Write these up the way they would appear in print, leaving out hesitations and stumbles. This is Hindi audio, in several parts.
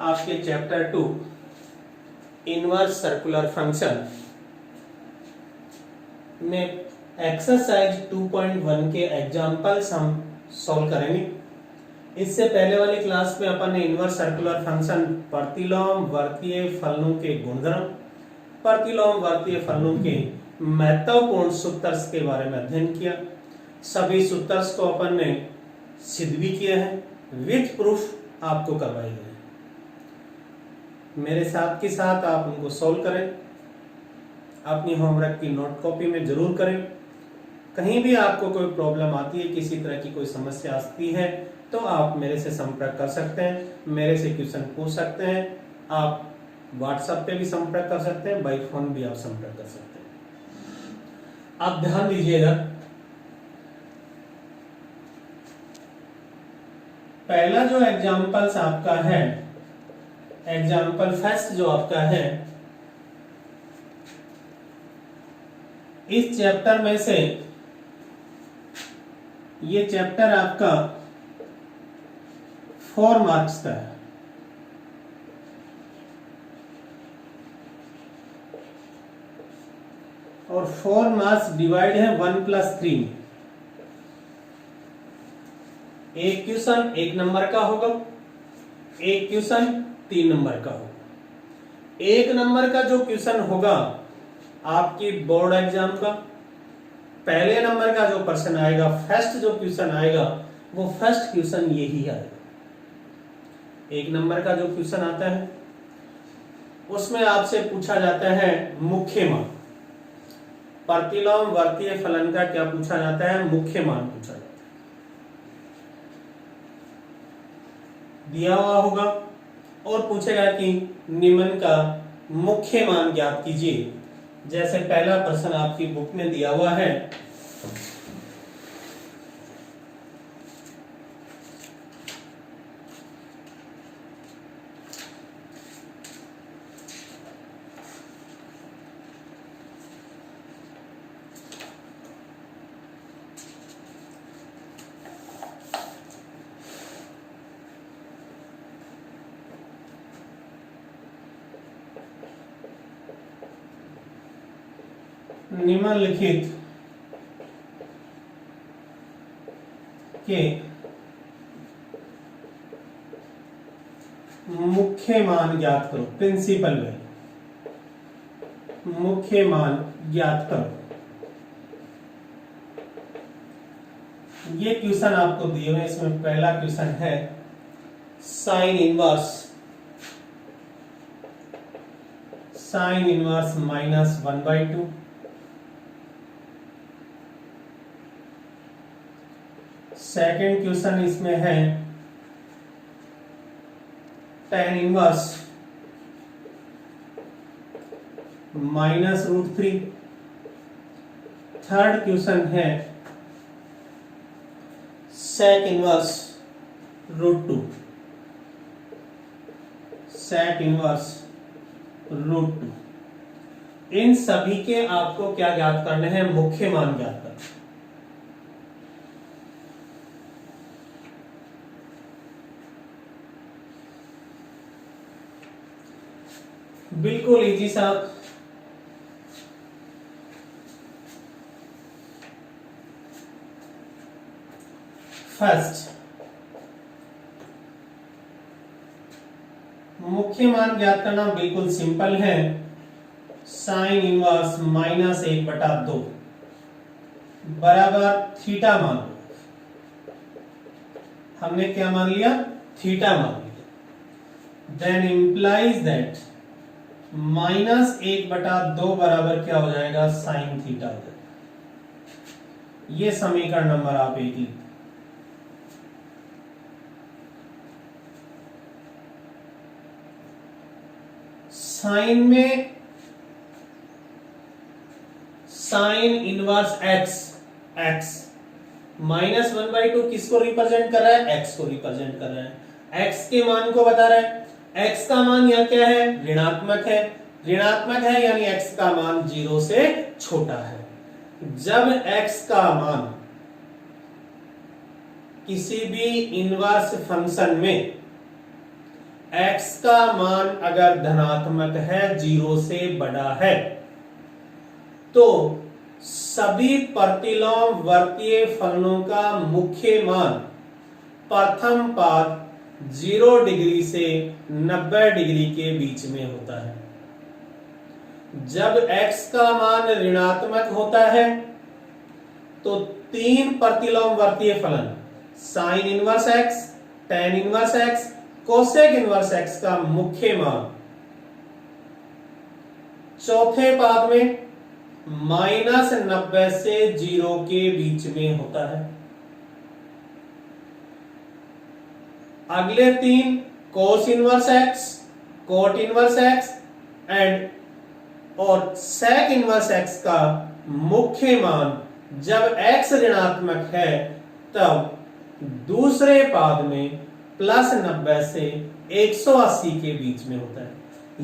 आपके चैप्टर 2 इनवर्स सर्कुलर फंक्शन में एक्सरसाइज 2.1 के एग्जांपल्स हम सॉल्व करेंगे। इससे पहले वाली क्लास में अपन ने इनवर्स सर्कुलर फंक्शन प्रतिलोम वर्तीय फलनों के गुणधर्म, प्रतिलोम वर्तीय फलनों के महत्वपूर्ण सूत्रस के बारे में अध्ययन किया। सभी सूत्रस को अपन ने सिद्ध भी किया है, विथ प्रूफ आपको करवाए गए। मेरे साथ के साथ आप उनको सॉल्व करें, अपनी होमवर्क की नोट कॉपी में जरूर करें। कहीं भी आपको कोई प्रॉब्लम आती है, किसी तरह की कोई समस्या आती है, तो आप मेरे से संपर्क कर सकते हैं, मेरे से क्वेश्चन पूछ सकते हैं। आप व्हाट्सएप पे भी संपर्क कर सकते हैं, बाई फोन भी आप संपर्क कर सकते हैं। आप ध्यान दीजिएगा, पहला जो एग्जाम्पल्स आपका है, एग्जाम्पल फर्स्ट जो आपका है, इस चैप्टर में से ये चैप्टर आपका 4 मार्क्स का है। और 4 मार्क्स डिवाइड है 1+3 में। एक क्वेश्चन 1 नंबर का होगा, एक क्वेश्चन 3 नंबर का होगा। 1 नंबर का जो क्वेश्चन होगा आपकी बोर्ड एग्जाम का, पहले नंबर का जो प्रश्न आएगा, फर्स्ट जो क्वेश्चन आएगा, वो फर्स्ट क्वेश्चन यही आएगा। 1 नंबर का जो क्वेश्चन आता है उसमें आपसे पूछा जाता है मुख्य मान। प्रतिलोम वर्तीय फलन का क्या पूछा जाता है? मुख्य मान पूछा जाता है। दिया हुआ होगा और पूछेगा कि निम्न का मुख्य मान ज्ञात कीजिए। जैसे पहला प्रश्न आपकी बुक में दिया हुआ है, निम्नलिखित के मुख्य मान ज्ञात करो। प्रिंसिपल में मुख्य मान ज्ञात करो। ये क्वेश्चन आपको दिए हुए, इसमें पहला क्वेश्चन है साइन इनवर्स -1/2। सेकेंड क्वेश्चन इसमें है tan इनवर्स -√3। थर्ड क्वेश्चन है sec इनवर्स √2। sec inverse √2। इन सभी के आपको क्या ज्ञात करने हैं? मुख्य मान ज्ञात करना। बिल्कुल इजी सा। फर्स्ट, मुख्य मान ज्ञात करना बिल्कुल सिंपल है। साइन इनवर्स -1/2 बराबर थीटा मान लो। हमने क्या मान लिया? थीटा मान लिया। देन इंप्लाइज दैट -1/2 बराबर क्या हो जाएगा? साइन थीटा हो जाएगा। ये समीकरण नंबर आप 1 लिखते। साइन में साइन इनवर्स x -1/2 किसको रिप्रेजेंट कर रहा है? x को रिप्रेजेंट कर रहा है। x के मान को बता रहा है। x का मान यहां क्या है? ऋणात्मक है। ऋणात्मक है यानी x का मान 0 से छोटा है। जब x का मान किसी भी इनवर्स फंक्शन में x का मान अगर धनात्मक है, 0 से बड़ा है, तो सभी प्रतिलोम वर्तीय फलनों का मुख्य मान प्रथम पाद 0 डिग्री से 90 डिग्री के बीच में होता है। जब x का मान ऋणात्मक होता है तो 3 प्रतिलोम वर्तीय फलन sine inverse x, tan inverse x, cosec inverse x का मुख्य मान चौथे पाद में -90 से 0 के बीच में होता है। अगले 3 cos inverse x, cot inverse x and और सेक इनवर्स x का मुख्य मान जब x ऋणात्मक है तब दूसरे पाद में +90 से 180 के बीच में होता है।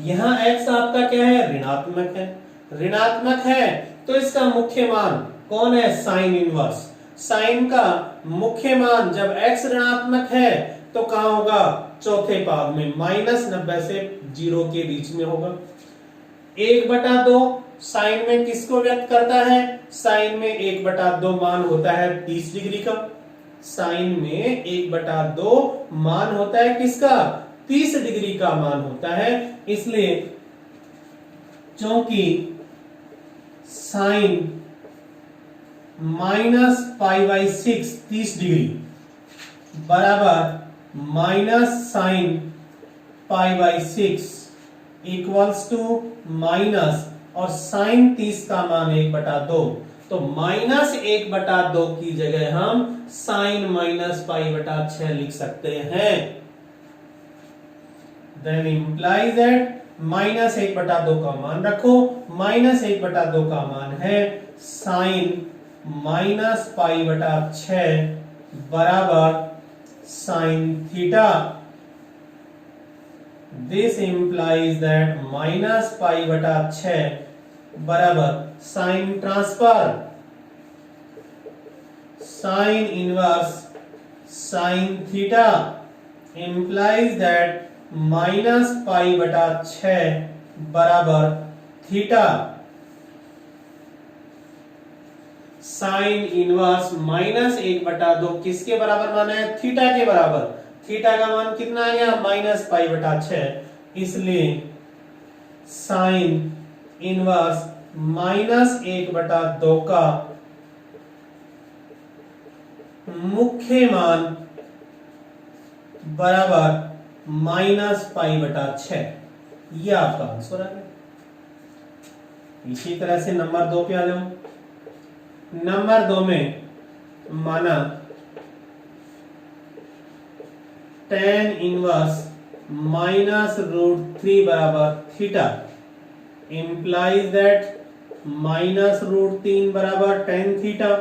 यहां x आपका क्या है? ऋणात्मक है। ऋणात्मक है तो इसका मुख्य मान कौन है? Sine inverse. साइन का मुख्य मान जब x ऋणात्मक है तो कहां होगा? चौथे पाद में -90 से 0 के बीच में होगा। 1/2 साइन में किसको व्यक्त करता है? साइन में 1/2 मान होता है 30 डिग्री का। साइन में 1/2 मान होता है किसका? 30 डिग्री का मान होता है। इसलिए चूंकि साइन -π/6 30 डिग्री बराबर साइन π/6 इक्वल्स टू माइनस और साइन 30 का मान 1/2, तो -1/2 की जगह हम साइन -π/6 लिख सकते हैं। देन इंप्लाइज दैट -1/2 का मान रखो। -1/2 का मान है साइन -π/6 बराबर sine theta. This implies that -π/6 बराबर sine transfer sine inverse sine theta implies that -π/6 बराबर थीटा। साइन इनवर्स -1/2 किसके बराबर माना है? थीटा के बराबर। थीटा का मान कितना आ गया? -π/6। इसलिए साइन इनवर्स -1/2 का मुख्य मान बराबर -π/6। यह आपका आंसर आ गया। इसी तरह से नंबर 2 पे आ जाओ। नंबर 2 में माना tan इनवर्स -√3 बराबर थीटा इंप्लाइज दैट -√3 बराबर tan थीटा।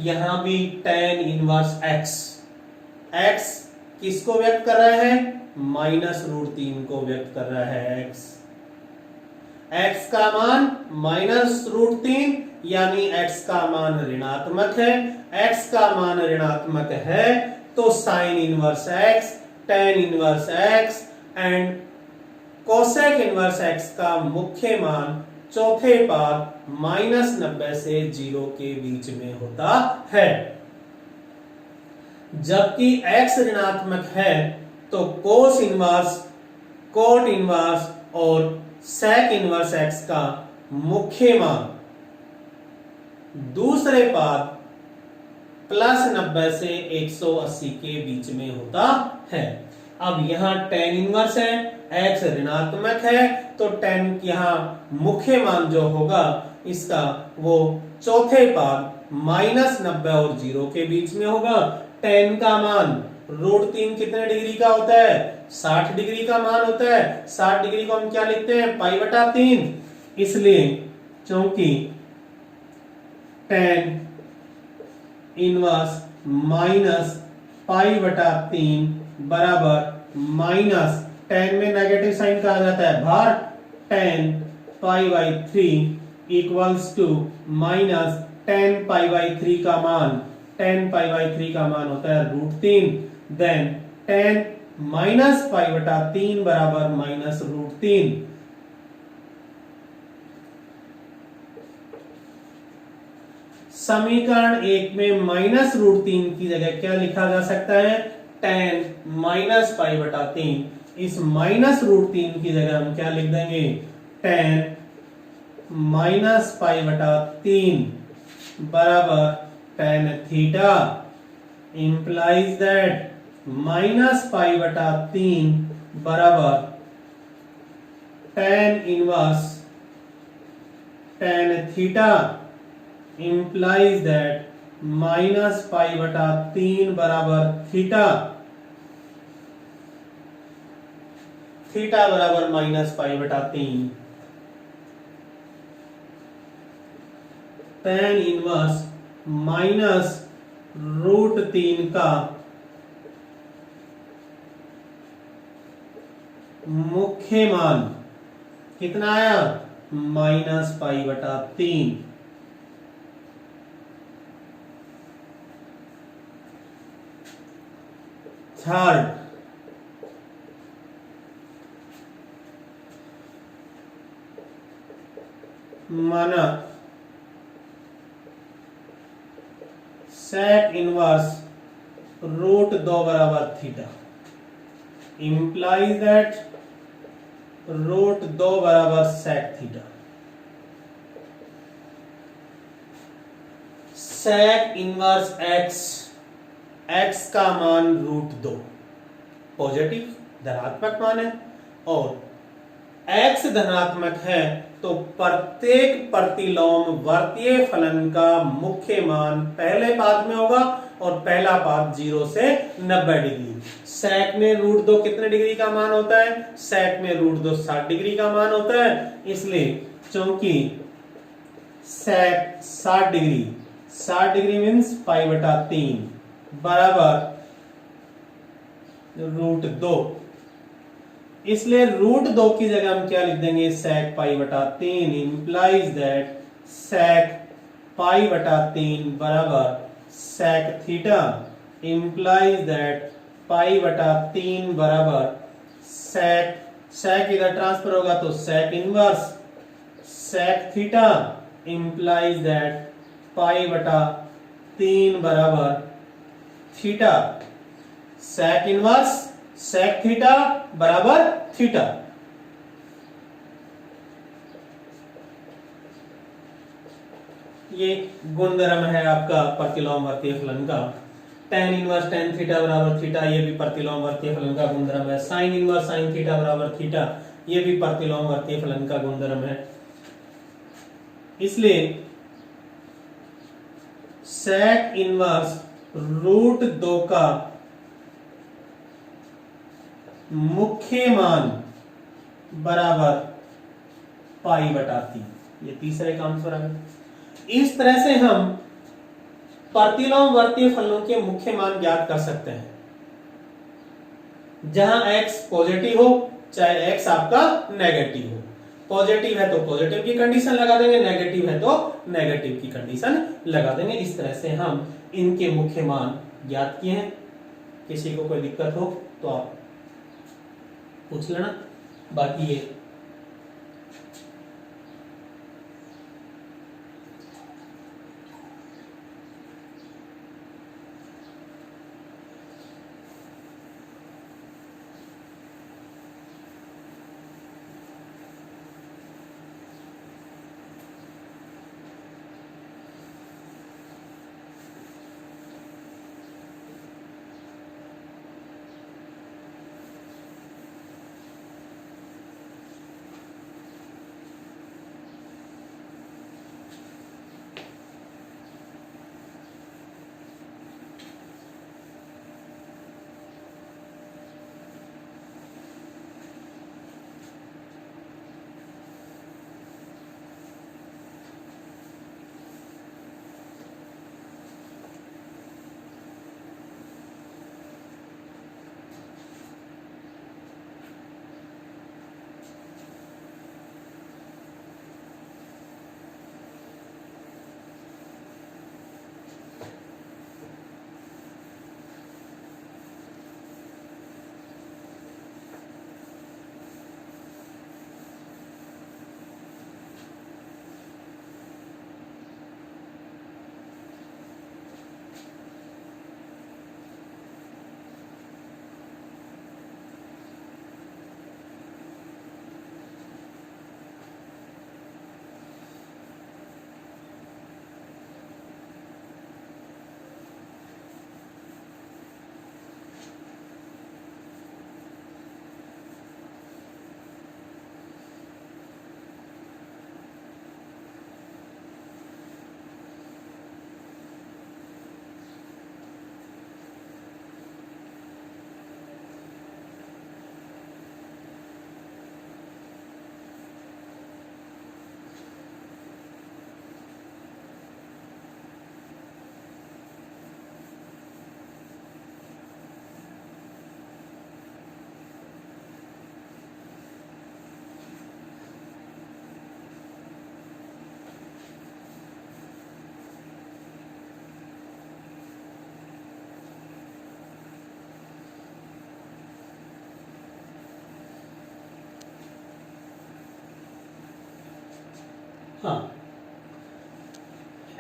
यहां भी tan इनवर्स x किसको व्यक्त कर रहा है? -√3 को व्यक्त कर रहा है। x का मान -√3 यानी x का मान ऋणात्मक है। x का मान ऋणात्मक है तो sine inverse x, tan inverse x and cosec inverse x का मुख्य मान चौथे पाद -90 से 0 के बीच में होता है। जबकि x ऋणात्मक है तो कोस इनवर्स, कोट इनवर्स और सेक इनवर्स x का मुख्य मान दूसरे पाद +90 से 180 के बीच में होता है। अब यहां tan इनवर्स है, x ऋणात्मक है तो tan यहां मुख्य मान जो होगा इसका वो चौथे पाद -90 और 0 के बीच में होगा। tan का मान √3 कितने डिग्री का होता है? 60 डिग्री का मान होता है। 60 डिग्री को हम क्या लिखते हैं? π/3। इसलिए चूंकि tan इनवर्स -π/3 बराबर tan में नेगेटिव साइन कहा जाता है भार, tan π/3 इक्वल्स टू tan π/3 का मान टेन पाई बाई 3 का मान होता है √3, देन टेन माइनस पाई बटा 3 बराबर माइनस √3। समीकरण 1 में माइनस √3 की जगह क्या लिखा जा सकता है, टेन माइनस पाई बटा 3। इस माइनस √3 की जगह हम क्या लिख देंगे, टेन माइनस पाई बटा 3 बराबर tan theta, implies that minus pi बटा 3 बराबर ten inverse tan theta, implies that minus pi बटा 3 बराबर थीटा, थीटा बराबर माइनस पाई बटा 3। टेन इनवर्स माइनस √3 का मुख्य मान कितना आया, माइनस पाई बटा 3। थर्ड, माना सेक इनवर्स √2 बराबर थीटा, इंप्लाइज दैट √2 बराबर sec theta. Sec inverse x, x का मान √2 पॉजिटिव धनात्मक मान है, और एक्स धनात्मक है तो प्रत्येक प्रतिलोम वर्तीय फलन का मुख्य मान पहले पाद में होगा, और पहला पाद 0 से 90 डिग्री। सेक में √2 कितने डिग्री का मान होता है, सेक में √2 60 डिग्री का मान होता है। इसलिए चूंकि सेक 60 डिग्री, 60 डिग्री मीन्स पाई बटा 3 बराबर √2, इसलिए √2 की जगह हम क्या लिख देंगे, सेक पाई बटा 3, इंप्लाइज दैट सेक पाई बटा 3 बराबर sec theta, implies that pi बटा 3 बराबर सेक, सेक इधर ट्रांसफर होगा तो sec inverse sec theta, implies that pi बटा 3 बराबर theta, sec inverse sec theta बराबर थीटा। ये गुणधर्म है आपका प्रतिलोम वर्तीय फलन का। टेन इनवर्स टेन थीटा बराबर थीटा, ये भी प्रतिलोम वर्तीय फलन का गुणधर्म है। साइन इनवर्स साइन थीटा बराबर थीटा, ये भी प्रतिलोम वर्तीय फलन का गुणधर्म है। इसलिए सेक इनवर्स √2 का मुख्य मान बराबर पाई बटा 3, ये तीसरे का आंसर है। इस तरह से हम प्रतिलोम वर्तीय फलनों के मुख्य मान ज्ञात कर सकते हैं। जहां x पॉजिटिव हो, चाहे x आपका नेगेटिव हो। पॉजिटिव है तो पॉजिटिव की कंडीशन लगा देंगे, नेगेटिव है तो नेगेटिव की कंडीशन लगा देंगे। इस तरह से हम इनके मुख्य मान ज्ञात किए हैं। किसी को कोई दिक्कत हो तो आप पूछ लेना। बाकी ये हाँ,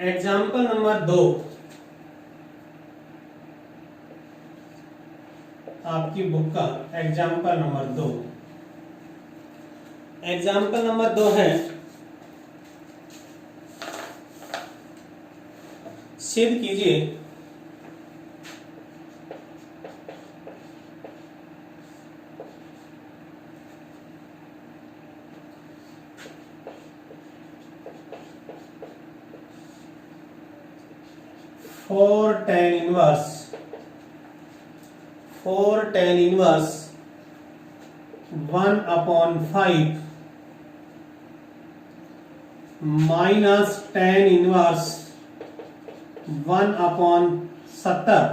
एग्जाम्पल नंबर 2 आपकी बुक का एग्जाम्पल नंबर 2। एग्जाम्पल नंबर 2 है, सिद्ध कीजिए four tan inverse 1/5 minus tan inverse 1/70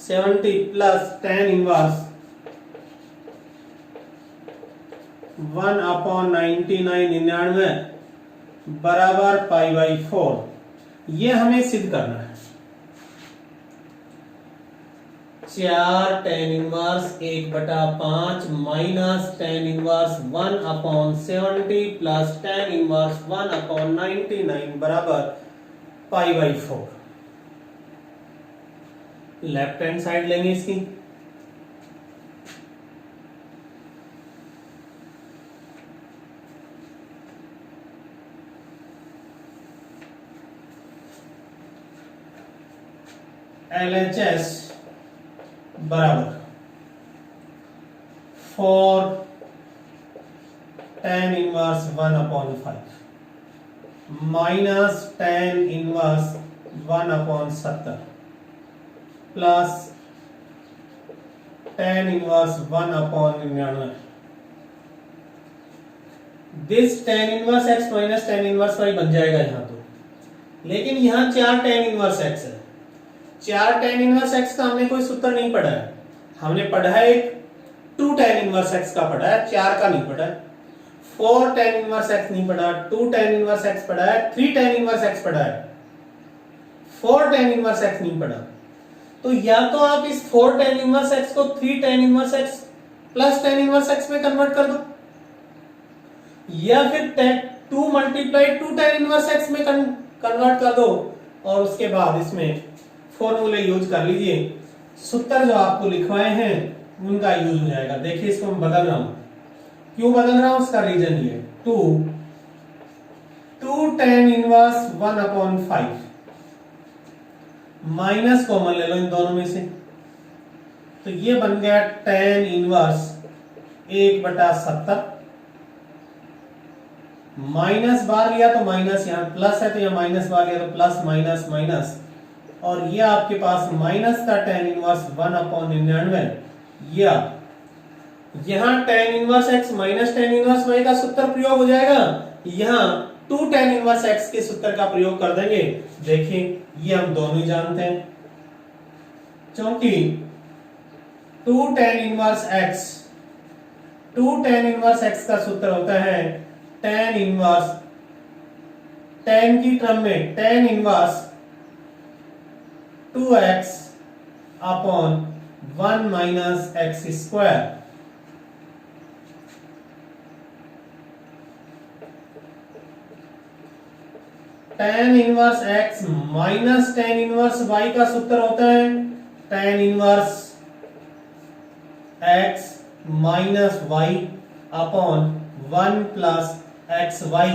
70 plus tan inverse 1/99 बराबर π/4। ये हमें सिद्ध करना है। 4 tan inverse 1/5 minus tan inverse 1/70 plus tan inverse 1/99 बराबर π/4। लेफ्ट हैंड साइड लेंगे इसकी, LHS बराबर 4 tan inverse 1/5 minus tan inverse 1/70 plus tan inverse 1/99। This tan inverse x minus tan inverse y बन जाएगा यहां तो, लेकिन यहां 4 tan इनवर्स x है। 4 tan इनवर्स x का हमने कोई सूत्र नहीं पढ़ा है। हमने पढ़ा है एक 2 tan इनवर्स x का पढ़ा है, 4 का नहीं पढ़ा है। 4 tan इनवर्स x नहीं पढ़ा, 2 tan इनवर्स x पढ़ा है, 3 tan इनवर्स x पढ़ा है, 4 tan इनवर्स x नहीं पढ़ा। तो या तो आप इस 4 tan इनवर्स x को 3 tan inverse x plus tan inverse x में कन्वर्ट कर दो, या फिर 2 मल्टीप्लाई 2 tan इनवर्स x में कन्वर्ट कर दो, और उसके बाद इसमें फॉर्मूले यूज कर लीजिए। सूत्र जो आपको लिखवाए हैं उनका यूज हो जाएगा। देखिए इसको मैं बदल रहा हूं, क्यों बदल रहा हूं उसका रीजन ये 2 tan इनवर्स 1/5 माइनस कॉमन ले लो इन दोनों में से, तो ये बन गया tan इनवर्स 1/70 माइनस बार लिया तो माइनस, यहां प्लस है तो यहां माइनस बार लिया तो प्लस माइनस माइनस, और ये आपके पास माइनस का tan इनवर्स 1/99। या यहां tan inverse x minus tan inverse y का सूत्र प्रयोग हो जाएगा, यहां 2 tan इनवर्स x के सूत्र का प्रयोग कर देंगे। देखिए ये हम दोनों ही जानते हैं, क्योंकि 2 tan इनवर्स x का सूत्र होता है tan इनवर्स, tan की टर्म में tan inverse 2x upon 1 minus x square. tan inverse x minus tan inverse y का सूत्र होता है tan inverse x minus y upon 1 plus xy।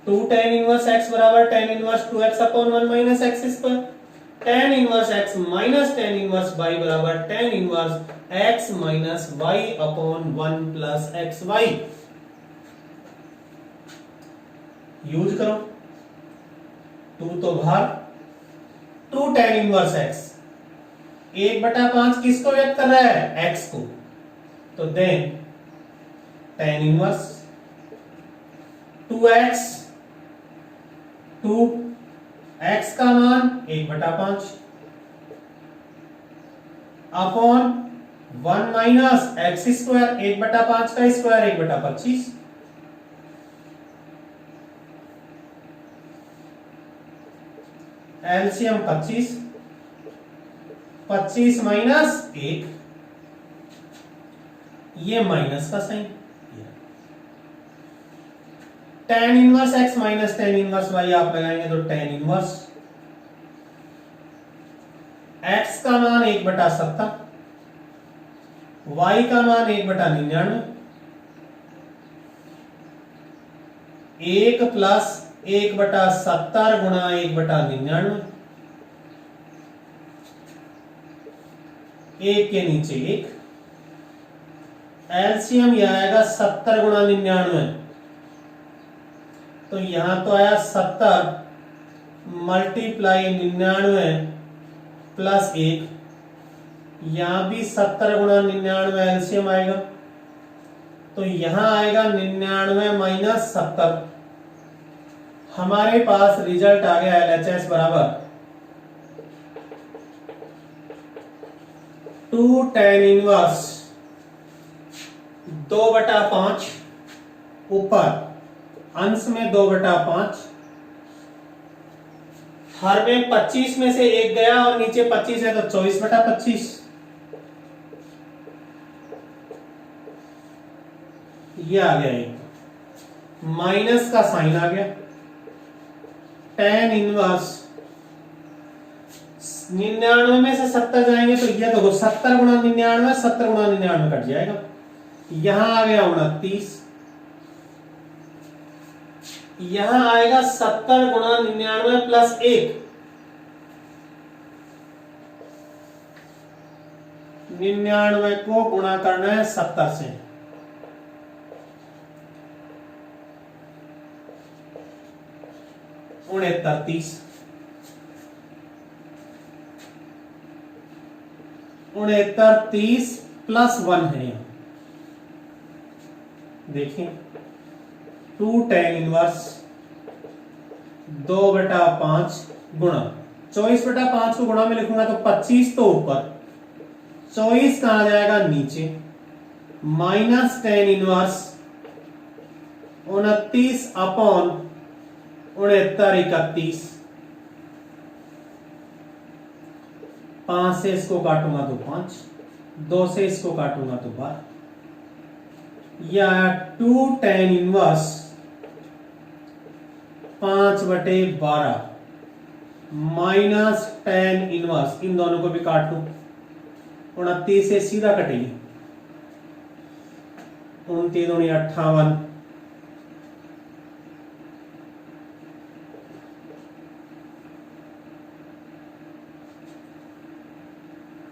2 tan inverse x बराबर tan inverse 2x upon 1 minus x square. tan inverse x minus tan inverse y बराबर tan inverse x minus y upon 1 plus xy। Use करो, 2 तो बाहर, 2 tan इनवर्स x 1/5 किसको व्यक्त कर रहा है, x को, तो then tan inverse 2x 2x का मान 1/5 अपॉन 1 माइनस x स्क्वायर, 1/5 का स्क्वायर 1/25। एलसीएम 25, 25 माइनस 1, ये माइनस का साइन, ये tan inverse x minus tan inverse y आप लगाएंगे तो टेन इनवर्स एक्स का मान 1/70, वाई का मान 1/99, 1 प्लस 1/70 गुणा 1/99, एक के नीचे एक, एलसीएम यह आएगा 70 गुणा 99, तो यहां तो आया 70 मल्टीप्लाई 99 प्लस 1, यहां भी 70 गुणा 99 एलसीएम आएगा, तो यहां आएगा 99 माइनस 70। हमारे पास रिजल्ट आ गया एलएचएस बराबर 2 tan इनवर्स 2/5, ऊपर अंश में 2/5, हर में 25 में से एक गया और नीचे 25 है तो 24/25, ये आ गया एक, माइनस का साइन आ गया, tan इनवर्स 99 में से 70 जाएंगे तो ये देखो 70 गुणा 99, 70 गुणा 99 कट जाएगा, यहां आ गया 29, यहां आएगा 70 गुणा 99 प्लस 1, 99 को गुणा करना है 70 से, उनहत्तर 30, 30 प्लस 1 है यहां, देखिए 2 tan इनवर्स 2/5 गुणा 24/5 को गुणा में लिखूंगा तो 25 तो ऊपर, 24 कहां जाएगा नीचे, माइनस tan इनवर्स 29 अपॉन 69 31, 5 से इसको काटूंगा तो 5, 2 से इसको काटूंगा तो 12, या 2 tan inverse 5/12 minus tan inverse, इन दोनों को भी काट लू, 29 से सीधा कटेगी, 29 दूनी 58,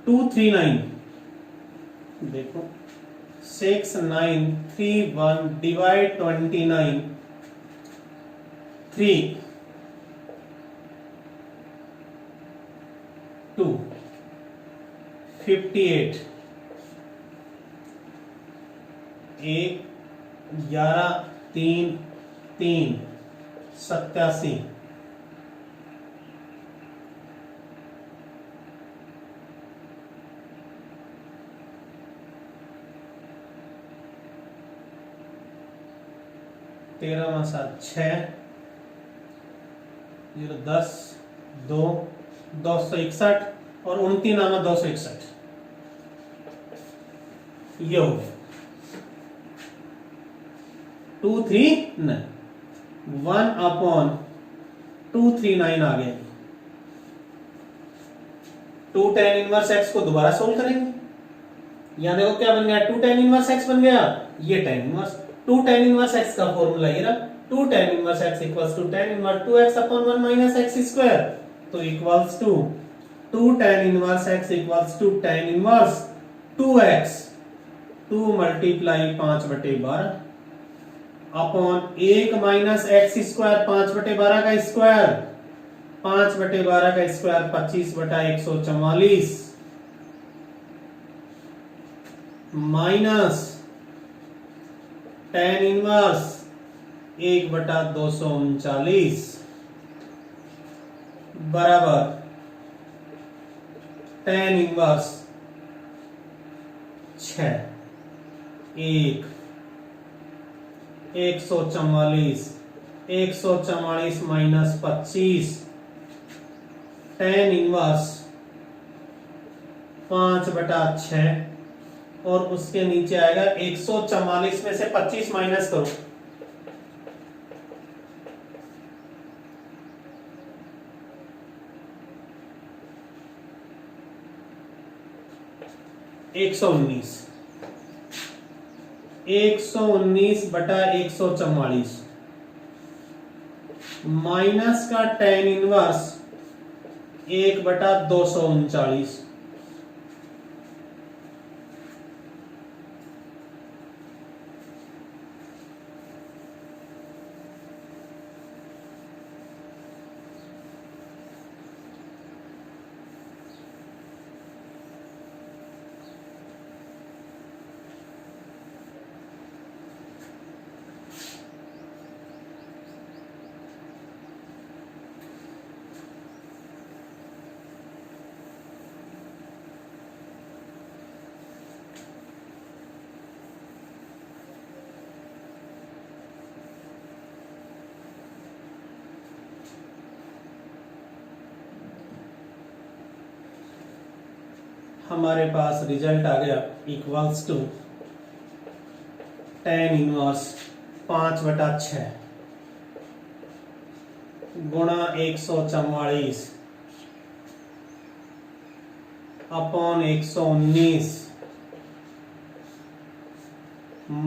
239, देखो 6931 डिवाइड 29 3 2 58 1 11 3 3 87, तेरह में 6 0 10 2 261 और 29 नामा 261, ये हो गया 1/239 आ गया। 2 tan इनवर्स एक्स को दोबारा सोल्व करेंगे, यहां देखो क्या बन गया, 2 tan इनवर्स एक्स बन गया, ये tan inverse 2 tan inverse x का फॉर्मूला ये रहा, 2 tan inverse x equals to tan inverse 2x upon 1 minus x square, तो equals to 2 tan inverse x equals to tan inverse 2x 2 multiply 5/12 upon 1 minus x square 5/12 का स्क्वायर, 5/12 का स्क्वायर 25/144 माइनस tan इनवर्स 1/239 बराबर tan inverse 6 1 144 minus 25 tan inverse 5/6 और उसके नीचे आएगा 144 में से 25 माइनस करो 119 119 बटा 144 माइनस का tan इनवर्स 1 बटा 239। हमारे पास रिजल्ट आ गया इक्वल्स टू tan इनवर्स 5/6 गुणा 144 upon 119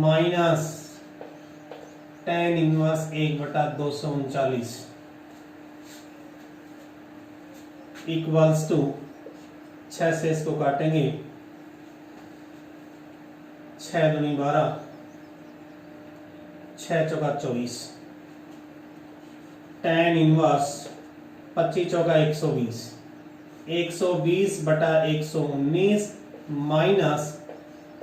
minus tan inverse 1/239 equals to 6 से इसको काटेंगे 6 दूनी 12 6 चौका 24 tan इनवर्स 25 चौका 120 120 बटा 119 माइनस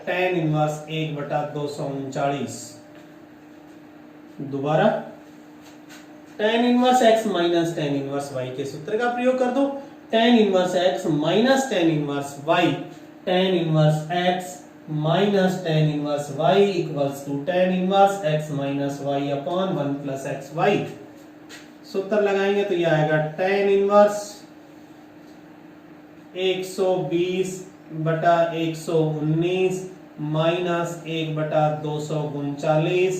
tan इनवर्स 1/239। दोबारा tan inverse x minus tan inverse y के सूत्र का प्रयोग कर दो। tan inverse x minus tan inverse y tan inverse x minus tan inverse y equals to tan inverse x minus y upon 1 plus x y. सूत्र लगाएंगे तो यह आएगा tan इनवर्स 120 बटा 119 माइनस 1/239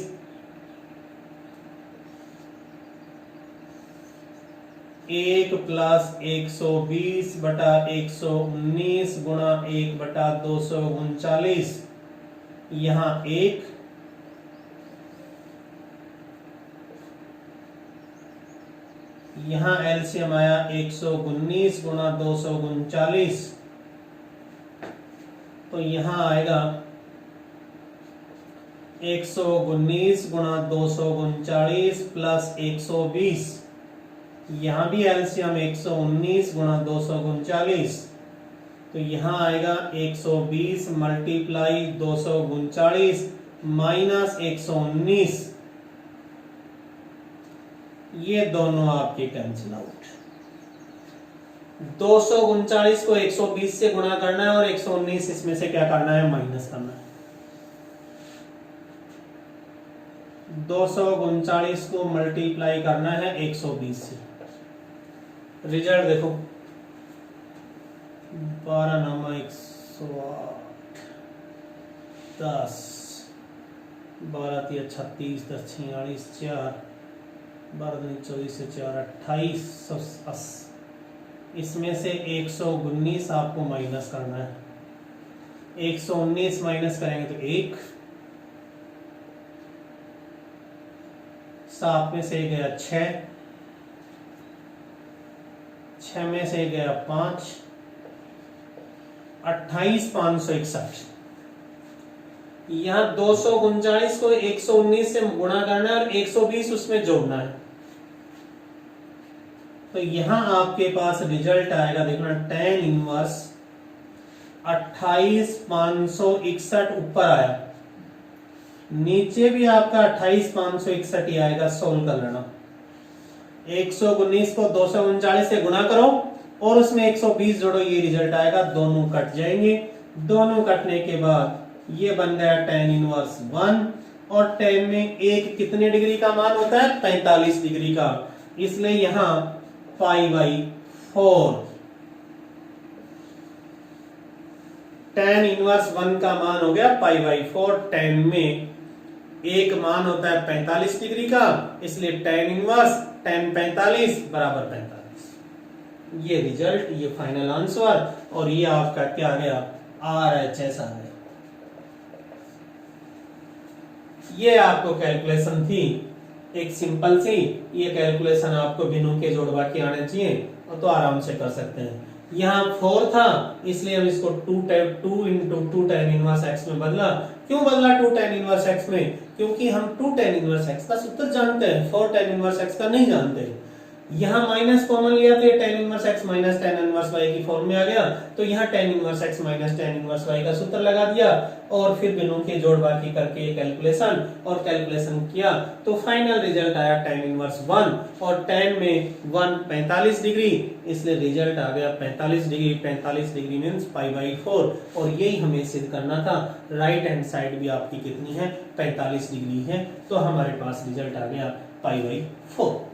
1 प्लस 120 बटा 119 गुणा 1/239। यहां 1 यहां एलसीएम आया 119 गुणा 239 तो यहां आएगा 119 गुणा 239 प्लस 120। यहां भी एलसीएम 119 गुणा 239 तो यहां आएगा 120 मल्टीप्लाई 239 माइनस 119। ये दोनों आपके कैंसिल आउट। 239 को 120 से गुणा करना है और 119 इसमें से क्या करना है, माइनस करना है। 239 को मल्टीप्लाई करना है 120 से। रिजल्ट देखो 12 नामा 108 10 12 3 36 10 46 4 12 24 से 4 2880। इसमें से 119 आपको माइनस करना है। 119 माइनस करेंगे तो 1 7 में से गया 6 6 में से गया 5 28,561। यहां 239 को 119 से गुणा करना है और 120 उसमें जोड़ना है। तो यहां आपके पास रिजल्ट आएगा, देखना tan इनवर्स 28,561 ऊपर आया, नीचे भी आपका 28,561 ही आएगा। सोल्व कर लेना। 119 को 239 से गुणा करो और उसमें 120 जोड़ो, ये रिजल्ट आएगा। दोनों कट जाएंगे। दोनों कटने के बाद ये बन गया tan इनवर्स 1 और tan में एक कितने डिग्री का मान होता है, 45 डिग्री का, इसलिए यहां π/4 tan इनवर्स 1 का मान हो गया π/4। tan में एक मान होता है 45 डिग्री का, इसलिए tan इनवर्स tan 45 बराबर 45। ये रिजल्ट, ये फाइनल आंसर, और ये आपका क्या गया, RHS आ गया। ये आपको कैलकुलेशन थी एक सिंपल सी, ये कैलकुलेशन आपको बिनु के जोड़वा के आने चाहिए तो आराम से कर सकते हैं। यहाँ 4 था इसलिए हम इसको 2 इंटू 2 tan इनवर्स x में बदला। क्यों बदला 2 tan इनवर्स x में? क्योंकि हम 2 tan इनवर्स x का सूत्र जानते हैं, 4 tan इनवर्स x का नहीं जानते। यहाँ माइनस कॉमन लिया तो tan inverse x minus tan inverse y की फॉर्म में आ गया, तो यहाँ tan inverse x minus tan inverse y का सूत्र लगा दिया और फिर बिनु के जोड़ बाकी करके ये कैलकुलेशन और कैलकुलेशन किया तो फाइनल रिजल्ट आया tan इनवर्स 1 और tan में 1 45 डिग्री, इसलिए रिजल्ट आ गया 45 डिग्री। 45 डिग्री मींस π/4 और यही हमें सिद्ध करना था। राइट हैंड साइड भी आपकी कितनी है? 45 डिग्री है, तो हमारे पास रिजल्ट आ गया π/4।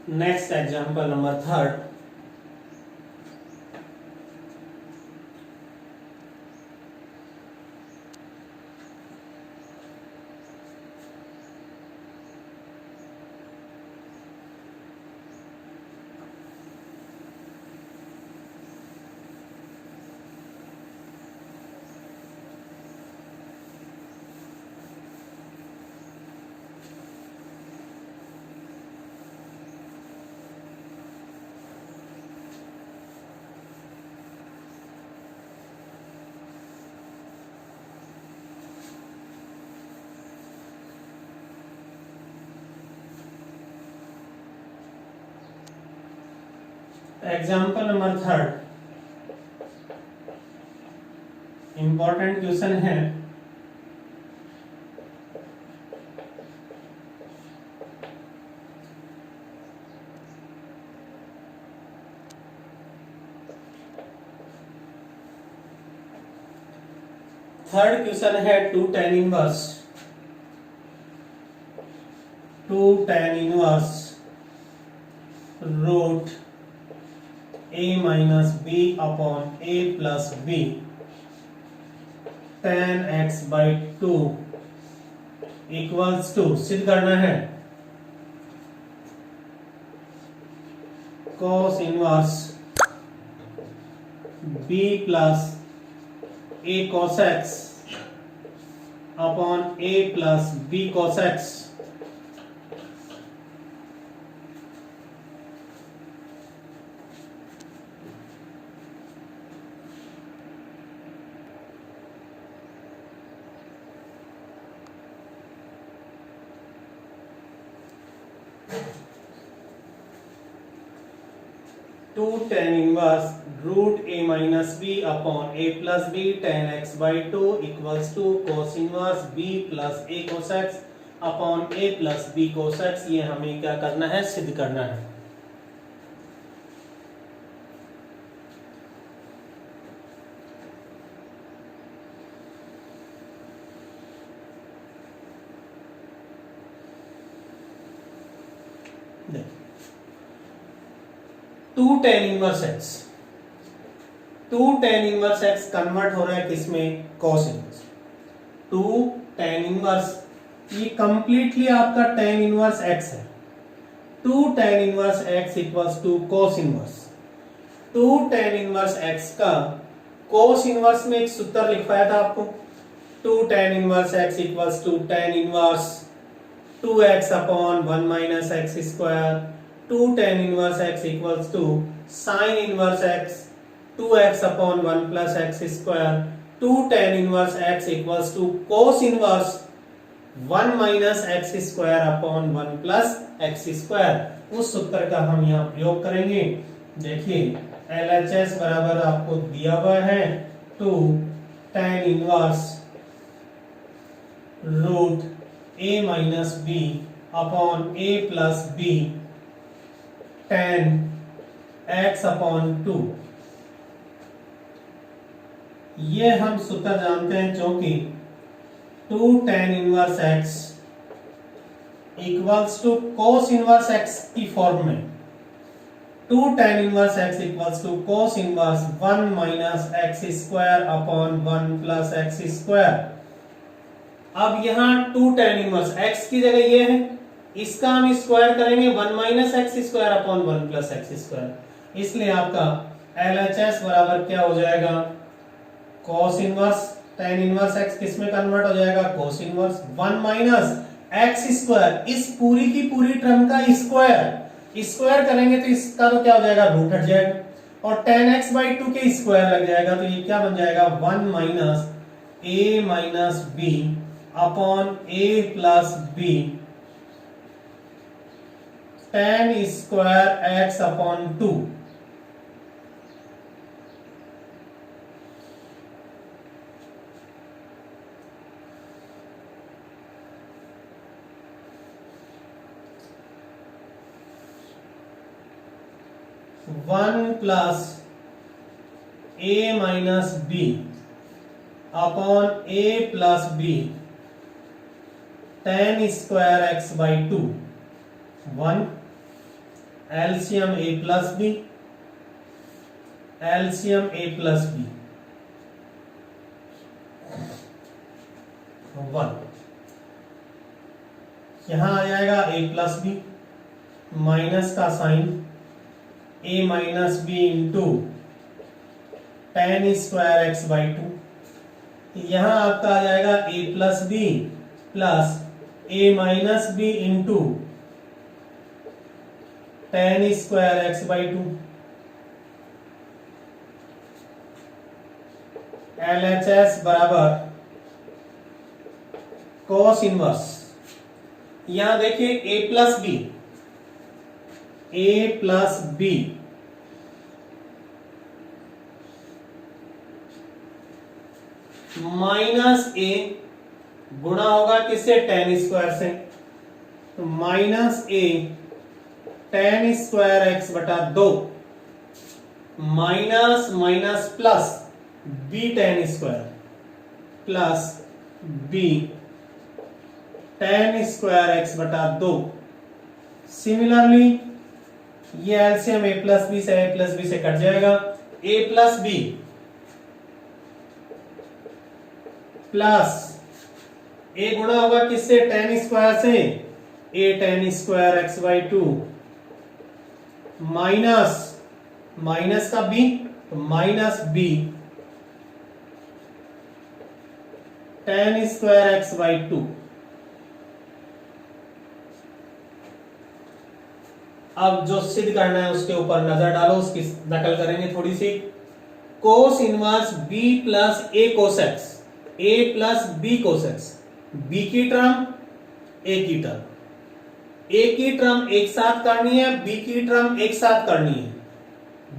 Next example number 3rd. Example number 3, important question है। थर्ड क्वेश्चन है 2 tan inverse root a minus b upon a plus b tan x by 2 equals to, सिद्ध करना है, cos inverse b plus a cos x upon a plus b cos x। Two tan inverse root a minus b upon a plus b tan x by 2 equals to cos inverse b plus a cos x upon a plus b cos x। ये हमें क्या करना है, सिद्ध करना है। Two tan inverse x, 2 tan inverse x convert हो रहा है किसमें, cos इनवर्स। 2 tan इनवर्स, ये कंप्लीटली आपका tan इनवर्स x है। 2 tan inverse x equals to cos inverse. 2 tan inverse x का cos इनवर्स में एक सूत्र लिखवाया था आपको, 2 tan inverse x equals to tan inverse 2x upon 1 minus x square. 2 tan inverse x equals to sin inverse x 2x upon 1 plus x square. 2 tan inverse x equals to cos inverse 1 minus x square upon 1 plus x square. उस सूत्र का हम यहाँ प्रयोग करेंगे। देखिए LHS बराबर आपको दिया हुआ है 2 tan inverse root a minus b upon a plus b tan x upon 2। ये हम सूत्र जानते हैं, क्योंकि 2 tan inverse x equals to cos inverse x की फॉर्म में। 2 tan inverse x equals to cos inverse 1 minus x square upon 1 plus x square. अब यहाँ 2 tan इनवर्स x की जगह ये है, इसका हम स्क्वायर करेंगे 1 minus x square upon 1 plus x square. इसलिए आपका LHS बराबर क्या हो जाएगा, cos inverse tan inverse x किस में कन्वर्ट हो जाएगा, cos inverse 1 minus x square, इस पूरी की पूरी टर्म का स्क्वायर करेंगे तो इसका तो क्या हो जाएगा, रूट हट जाएगा, और tan x बाई 2 के स्क्वायर लग जाएगा, तो ये क्या बन जाएगा 1 minus a minus b upon a plus b tan square x upon 2। One plus a minus b upon a plus b tan square x by 2। 1 LCM a plus b, LCM a plus b 1। यहां आ जाएगा a प्लस b, माइनस का sign a minus b into tan square x by 2। यहां आपका आ जाएगा a plus b plus a minus b into tan square x by 2। LHS बराबर cos इनवर्स, यहां देखिए a plus b minus a गुणा होगा किससे, टेन स्क्वायर से, तो माइनस ए टेन स्क्वायर एक्स बटा 2 minus minus plus B tan square plus B tan square x बटा 2। सिमिलरली ये एलसीएम ए प्लस बी से कट जाएगा, a plus b plus a गुणा होगा किससे, टेन स्क्वायर से, a tan square x by 2 minus minus का बी तो minus B tan square x by 2। अब जो सिद्ध करना है उसके ऊपर नजर डालो, उसकी नकल करेंगे थोड़ी सी। Cos inverse B plus A cos X, A plus B cos X, B की टर्म ए की टर्म, ए की टर्म एक साथ करनी है, बी की टर्म एक साथ करनी है।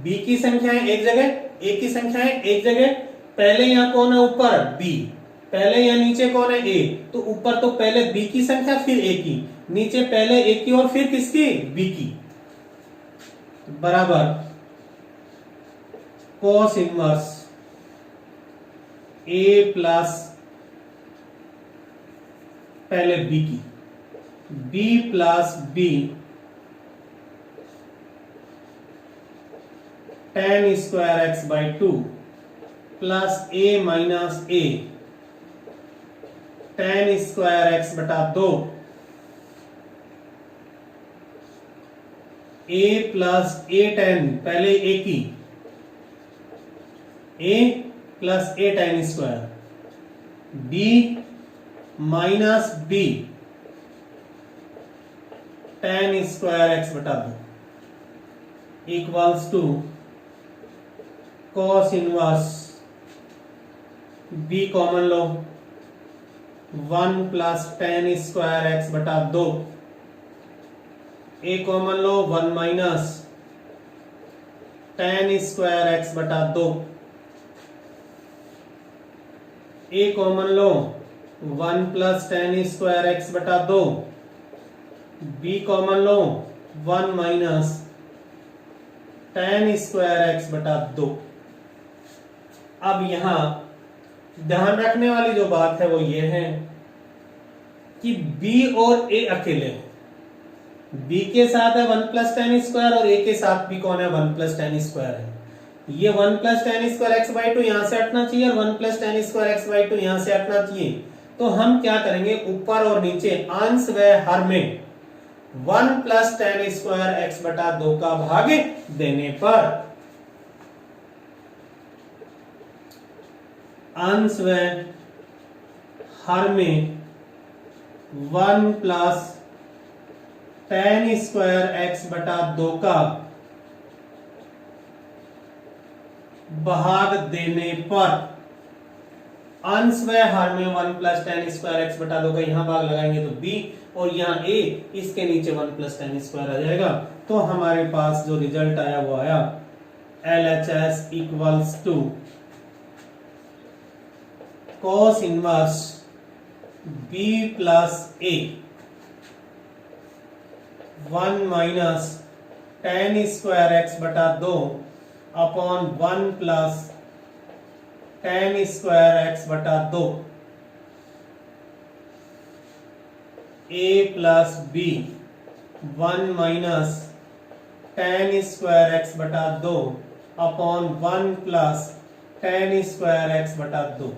बी की संख्याएं एक जगह, ए की संख्याएं एक जगह। पहले यहां कौन है, ऊपर बी, पहले यहां नीचे कौन है, ए, तो ऊपर तो पहले बी की संख्या फिर ए की, नीचे पहले ए की और फिर किसकी, बी की, बराबर कोस इनवर्स ए प्लस पहले बी की, B plus B tan square x by 2 plus A minus A tan square x बटा 2 ए प्लस ए टेन, पहले ए की, A plus A tan square, B minus B tan square x बटा 2 equals to cos inverse B common लो, 1 प्लस टेन स्क्वायर एक्स बटा 2, ए कॉमन लो 1 माइनस टेन स्क्वायर एक्स बटा 2, ए कॉमन लो 1 प्लस टेन स्क्वायर एक्स बटा 2, बी कॉमन लो 1 माइनस टेन स्क्वायर एक्स बटा 2। अब यहां ध्यान रखने वाली जो बात है वो ये है कि b और a अकेले हैं, b के साथ है 1 प्लस टेन स्क्वायर और a के साथ भी कौन है, 1 प्लस टेन स्क्वायर है। ये 1 plus tan square x by 2 यहां से हटना चाहिए और 1 plus tan square x by 2 यहां से हटना चाहिए। तो हम क्या करेंगे, ऊपर और नीचे अंश व हर में 1 प्लस टेन स्क्वायर एक्स बटा 2 का भाग देने पर अंश व हर में 1 प्लस टेन स्क्वायर एक्स बटा 2 का भाग देने पर अंश व हर में 1 प्लस टेन स्क्वायर एक्स बटा 2 का यहां भाग लगाएंगे तो b और यहां a, इसके नीचे 1 प्लस टेन स्क्वायर आ जाएगा। तो हमारे पास जो रिजल्ट आया वो आया LHS equals to cos inverse b plus a 1 minus tan square x बटा 2 upon 1 plus tan square x बटा 2 a plus b 1 minus tan square x बटा 2 upon 1 plus tan square x बटा 2।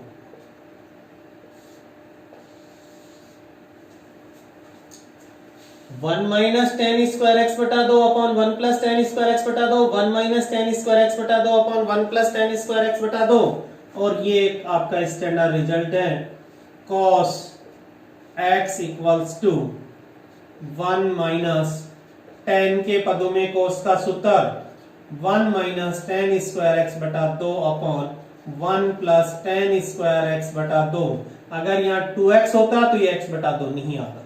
One minus tan square x बटा 2 upon 1 plus tan square x बटा 2, 1 माइनस टेन स्क्वायर एक्स बटा 2 upon 1 plus tan square x बटा 2, और ये आपका स्टैंडर्ड रिजल्ट है cos x equals to 1 minus tan के पदों में cos का सूत्र 1 माइनस टेन स्क्वायर एक्स बटा 2 upon 1 plus tan square x बटा 2। अगर यहाँ 2x होता तो ये x बटा 2 नहीं आता।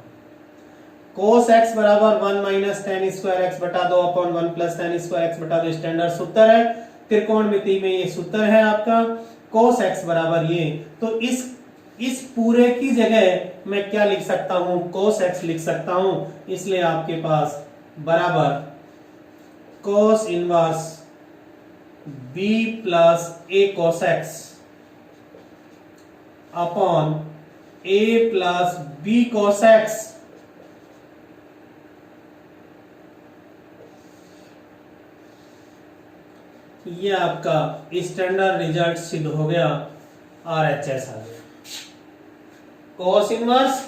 cos x बराबर 1 माइनस टेन स्क्वायर एक्स बटा 2 upon 1 plus tan square x बटा 2 स्टैंडर्ड सूत्र है। त्रिकोणमिति में ये सूत्र है आपका cos x बराबर ये, तो इस पूरे की जगह मैं क्या लिख सकता हूं, cos x लिख सकता हूं। इसलिए आपके पास बराबर cos inverse b plus a cos x upon a plus b cos x। ये आपका स्टैंडर्ड रिजल्ट सिद्ध हो गया, RHS आ गया। cos inverse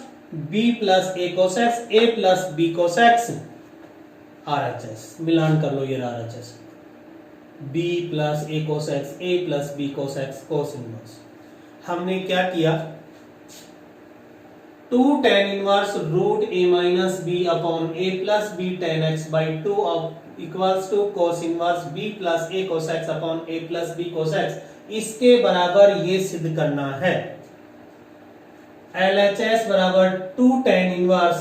b plus a cos x, a plus b cos x, RHS मिलान कर लो, ये RHS b plus a cos x, a plus b cos x, cos inverse. हमने क्या किया, 2 tan inverse root a minus b upon a plus b tan x by 2 equals to cos inverse b plus a cos x upon a plus b cos x, इसके बराबर ये सिद्ध करना है। LHS बराबर 2 tan inverse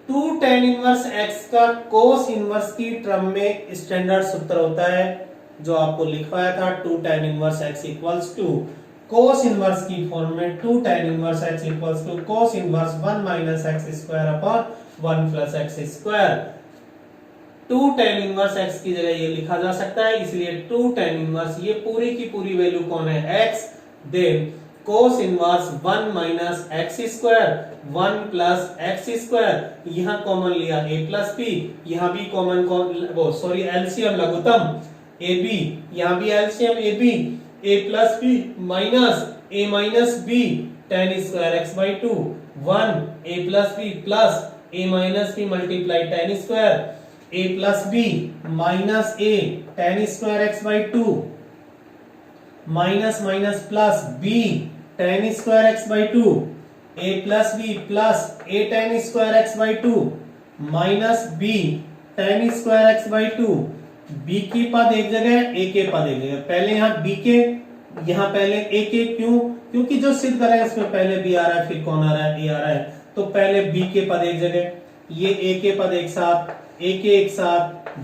2 tan inverse x का cos इनवर्स की टर्म में स्टैंडर्ड सूत्र होता है जो आपको लिखवाया था, 2 tan inverse x equals to cos inverse की फॉर्म में 2 tan inverse x equals to cos inverse 1 minus x square upon 1 plus x square. 2 tan inverse x की जगह ये लिखा जा सकता है, इसलिए 2 tan इनवर्स ये पूरी की पूरी वैल्यू कौन है, x, then cos inverse 1 minus x square 1 plus x square, यहां कॉमन लिया a प्लस b, यहां भी कॉमन वो सॉरी एलसीएम लघुत्तम ab, यहां भी LCM ab, a plus b minus b tan square x by 2 1 a plus b plus a minus b multiply tan square a plus b minus a tan square x by 2 minus minus plus b tan square x by 2 a plus b plus a tan square x by 2 minus b tan square x by 2, b की पद एक जगह a के पद एक जगह, पहले यहाँ b के यहाँ पहले a के, क्यों, क्योंकि जो सिद्ध कर रहे हैं इसमें पहले b आ रहा है फिर कौन आ रहा है, a आ रहा है, तो पहले b के पद एक जगह, ये a के पद एक साथ, a के एक साथ,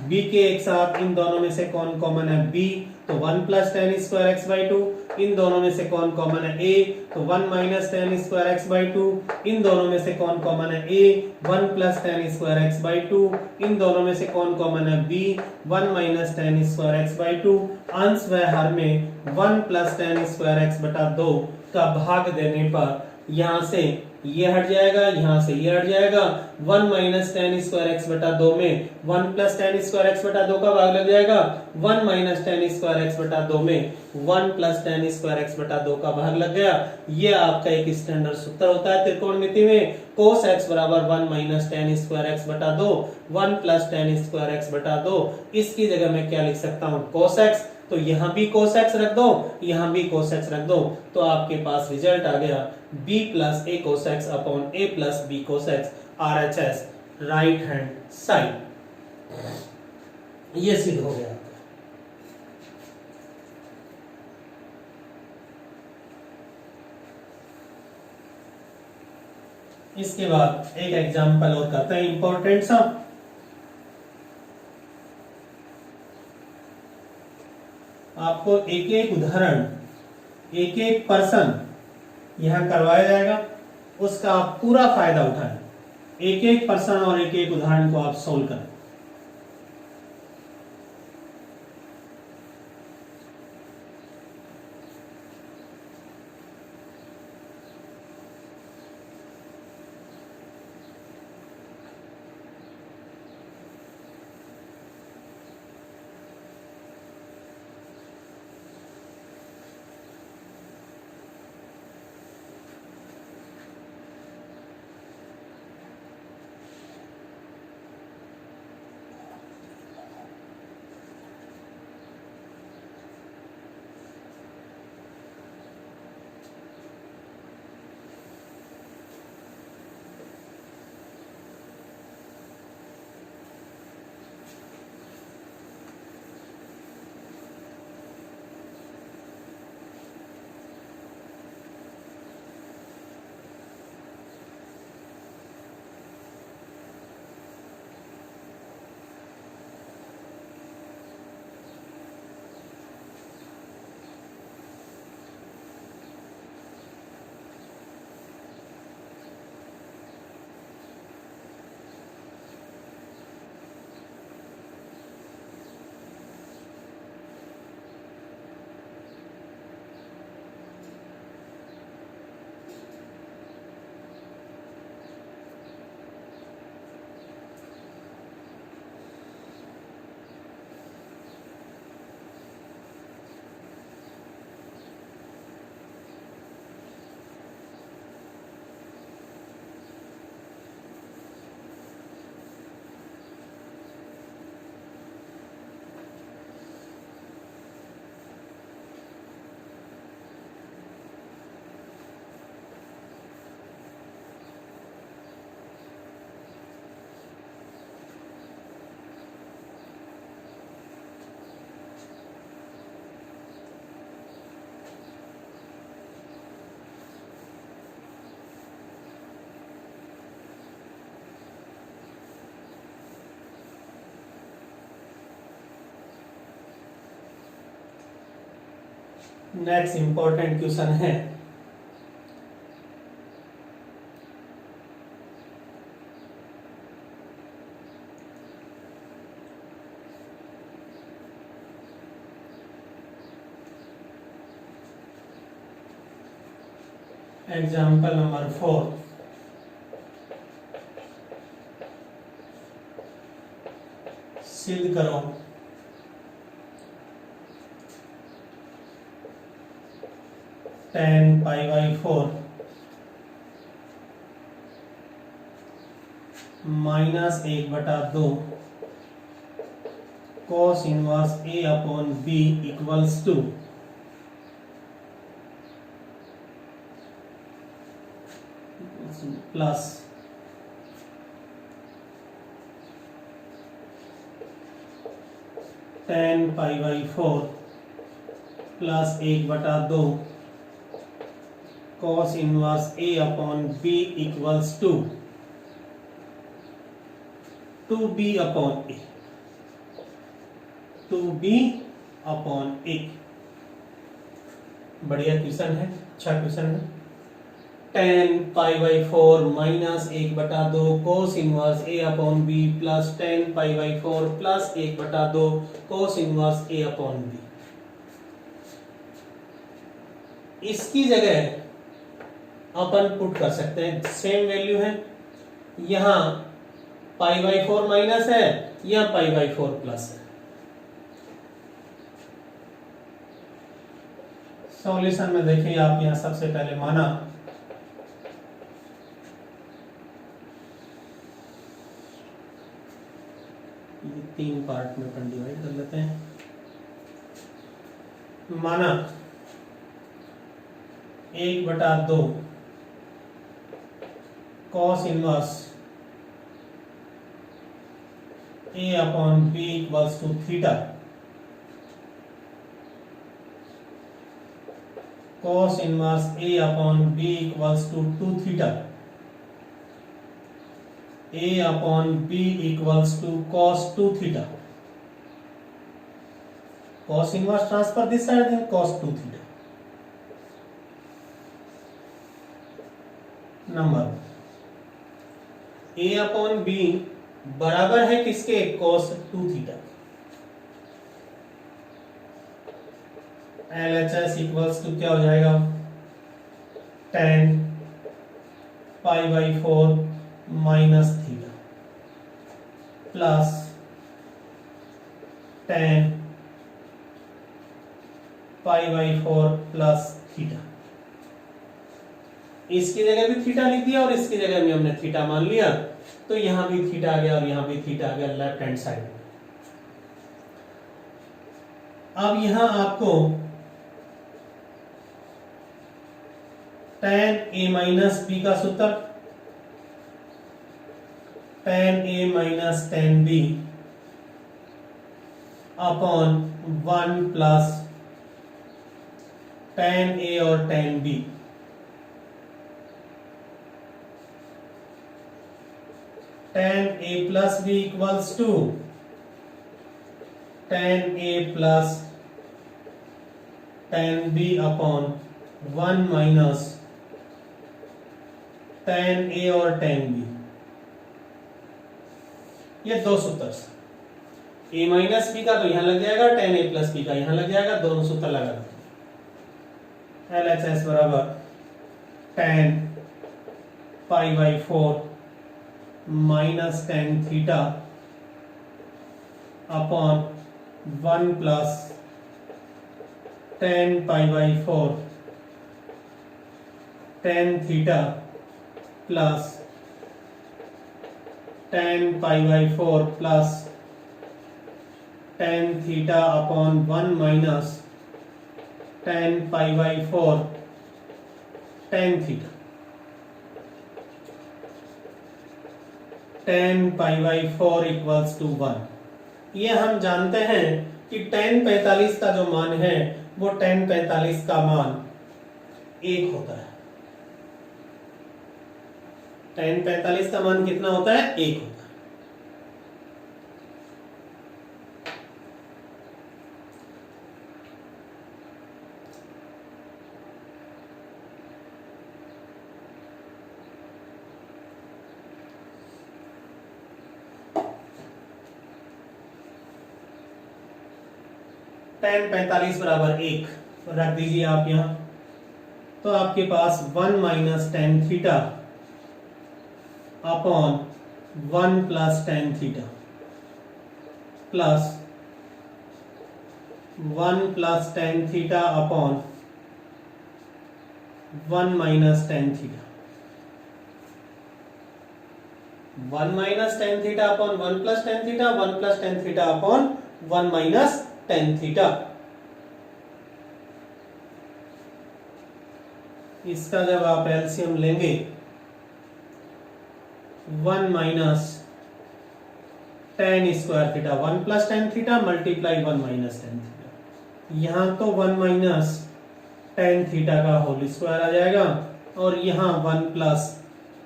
b के एक साथ, इन दोनों में से कौन कॉमन है, b, तो 1 plus tan square x by 2, इन दोनों में से कौन कॉमन है a, तो 1 minus tan square x by 2, इन दोनों में से कौन कॉमन है a, 1 plus tan square x by 2, इन दोनों में से कौन कॉमन है b, 1 minus tan square x by 2, अंश व हर में 1 प्लस tan स्क्वायर x बटा 2 का भाग देने पर यहां से ये हट जाएगा, यहां से ये हट जाएगा, 1 माइनस tan स्क्वायर x बटा 2 में 1 प्लस tan स्क्वायर x बटा 2 का भाग लग जाएगा, 1 माइनस tan स्क्वायर x बटा 2 में 1 प्लस tan स्क्वायर x बटा 2 का भाग लग गया। ये आपका एक स्टैंडर्ड सूत्र होता है त्रिकोणमिति में, cos x बराबर 1 माइनस tan स्क्वायर x बटा 2 1 प्लस tan स्क्वायर x बटा 2, इसकी जगह मैं क्या लिख सकता हूँ, cos x, तो यहां भी cos x रख दो, यहां भी cos x रख दो, तो आपके पास रिजल्ट आ गया b plus a cos x upon a plus b cos x, RHS right hand side, ये सिद्ध हो गया। इसके बाद एक एग्जांपल और करते हैं इंपॉर्टेंट सा। आपको एक एक उदाहरण, एक एक पर्सन यहां करवाया जाएगा, उसका आप पूरा फायदा उठाएं, एक एक पर्सन और एक एक उदाहरण को आप सोल्व करें। नेक्स्ट इंपॉर्टेंट क्वेश्चन है एग्जाम्पल नंबर 4। सिद्ध करो tan π/4 minus 1/2 cos inverse a upon b equals to plus tan π/4 plus 1/2 cos inverse a upon b equals to 2b upon a, 2b upon a। बढ़िया क्वेश्चन है, अच्छा क्वेश्चन है। tan π/4 minus 1/2 cos inverse a upon b plus tan π/4 plus 1/2 cos inverse a upon b। इसकी जगह अपन पुट कर सकते हैं, सेम वैल्यू है, यहां π/4 माइनस है, यहां π/4 प्लस है। सॉल्यूशन में देखिए आप, यहां सबसे पहले माना ये 3 पार्ट में अपन डिवाइड कर लेते हैं। माना 1/2 cos inverse a upon b equals to theta, cos inverse a upon b equals to 2 theta, a upon b equals to cos 2 theta. cos inverse transfer this side है, cos 2 theta. Number a upon b बराबर है किसके, cos 2 theta. LHS equals to क्या हो जाएगा, tan π/4 minus theta plus tan π/4 plus theta. इसकी जगह भी थीटा लिख दिया और इसकी जगह भी हमने थीटा मान लिया, तो यहां भी थीटा आ गया और यहां भी थीटा आ गया लेफ्ट हैंड साइड में। अब यहां आपको tan a माइनस b का सूत्र, tan a minus tan b upon 1 plus tan a और tan b। tan a plus b equals to tan a plus tan b upon 1 minus tan a और tan b। ये दो सूत्र, a माइनस b का तो यहां लग जाएगा, tan a प्लस b का यहां लग जाएगा, दोनों सूत्र लगा दो। LHS बराबर tan π/4 minus tan theta upon 1 plus tan π/4 tan theta plus tan π/4 plus tan theta upon 1 minus tan π/4 tan theta. tan π/4 equals to 1। ये हम जानते हैं कि tan 45 का जो मान है वो tan 45 का मान 1 होता है। tan 45 का मान कितना होता है, 1 होता है। tan 45 बराबर 1 रख दीजिए आप यहां, तो आपके पास 1 minus tan theta upon 1 plus tan theta plus 1 plus tan theta upon 1 minus tan theta, 1 minus tan theta upon 1 plus tan theta, 1 plus tan theta upon 1 minus tan theta. इसका जब आप एलसीएम लेंगे 1 minus tan square theta, 1 plus tan theta multiply 1 minus tan theta, यहां तो 1 माइनस टेन थीटा का होल स्क्वायर आ जाएगा और यहां 1 प्लस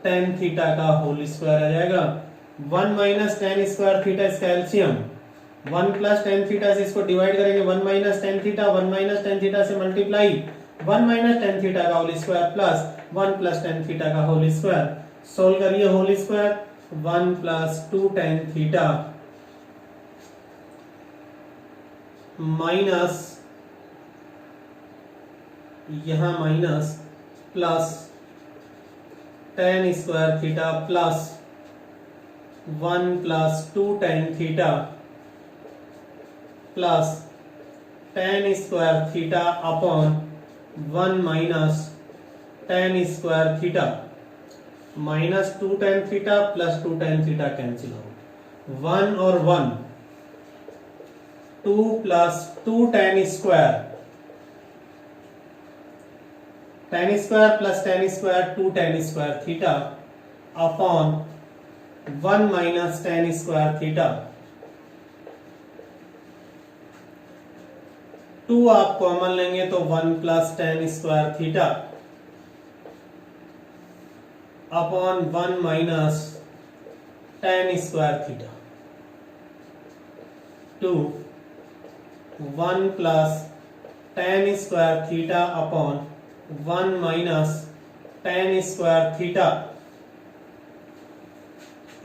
टेन थीटा का होल स्क्वायर आ जाएगा। 1 माइनस टेन स्क्वायर थीटा इसका एलसीएम, 1 प्लस टेन थीटा से इसको डिवाइड करेंगे 1 minus tan theta, 1 minus tan theta से मल्टीप्लाई 1 माइनस टेन थीटा का whole square plus 1 plus tan theta का होल स्क्वायर। सोल्व करिए whole square, 1 plus 2 tan theta minus यहां minus plus tan square theta plus 1 plus 2 tan theta plus tan square theta upon 1 minus tan square theta, minus 2 tan theta plus 2 tan theta cancel हो, 1 और 1, 2 plus 2 tan square, ten square plus tan square 2 tan square theta upon 1 minus tan square theta. 2 आप कॉमन लेंगे तो 1 plus tan square theta upon 1 minus tan square theta, 2 1 plus tan square theta upon 1 minus tan square theta.